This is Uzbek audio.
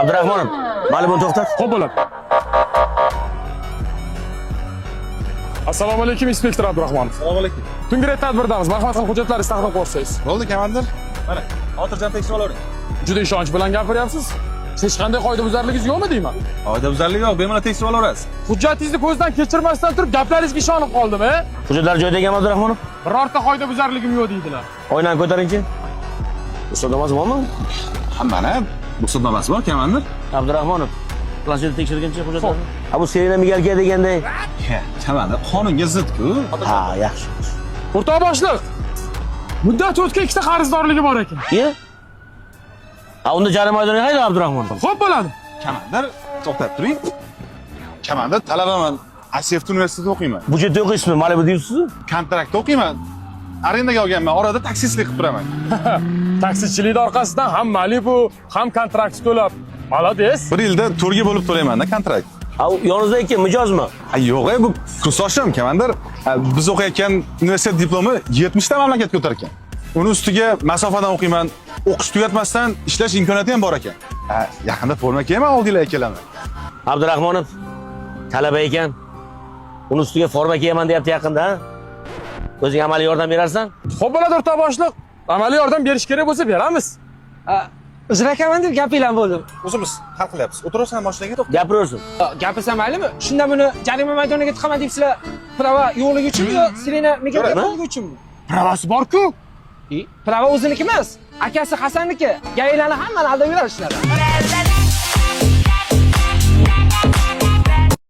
Abdurahmonov, Malibu to'xtat. Xo'p bo'ladi. Assalomu alaykum, inspektor Abdurahmonov. Assalomu alaykum. Tungi tadbirdamiz. Marhamat qilib hujjatlaringizni taqdim qilsangiz. Bo'ldi, komandir. Mana, xotirjam tekshirib olavering. Juda ishonch bilan gapiryapsiz. Hech qanday qoidabuzarligingiz yo'qmi deyman? Qoidabuzarlik yo'q, bemalol tekshirib olaverasiz. Hujjatingizni ko'zdan kechirmasdan turib gaplaringizga ishonib qoldim, Hujjatlar joyida ekanmi Abdurahmonov? Birorta qoidabuzarligim yo'q deydilar. Oynani ko'taringchi. Ruxsatnomasi bormi? Mana, ruxsatnomasi bor, komandir. Abdurahmonov, planshetni tekshirguncha hujjatlarni. Ha, bu sirena migalka deganday. Komandir, qonunga zid-ku. Ha, yaxshi. O'rtoq boshliq. Muddat o'tgan ikkita qarzdorligi bor ekan. Ha, unda jarima maydoniga hayda Abdurahmonov. Xo'p bo'ladi. Komandir, to'xtab turing. Komandir, talabaman. Asiyevt universitetida o'qiyman. Budjetda o'qiysizmi? Malibu deysiz-ku? Kontraktda o'qiyman. Arendaga olganman, orada taksistlik qilib turaman. Taksichilikning orqasidan ham Malibu, ham kontrakt to'lab. Malades. Bir yilda to'rga bo'lib to'layman-da kontrakt. Ha, yoningizda ekan mijozmi? Ha, yo'q, bu kursoshim, komandir. Biz o'qiyotgan universitet diplomi 70 ta mamlakatga o'tar ekan. Uni ustiga masofadan o'qiyman. O'qish tugatmasdan ishlash imkoniyati ham bor ekan. Yaqinda forma kiyman, oldinglarga kelaman. Abdurahmonov talaba ekan. Uni ustiga forma kiyaman deyapti yaqinda, ha? O'zing amaliy yordam berarsan? Xo'p bo'ladi o'rtoq boshliq. Amaliy yordam berish kerak bo'lsa beramiz. Uzra komandir, gapinglar bo'ldi. O'zimiz hal qilyapmiz. O'tirasan mashinaga to'xta. Gapiraversin. Gapirsam maylimi? Shunda buni jarima maydoniga tiqaman deyapsizlar. Prava yo'qligi uchunmi yo sirena migalka uchunmi? Pravasi bor-ku. Prava o'ziniki emas. Akasi Hasanniki. Gaylarni hammani aldab yuradi shular.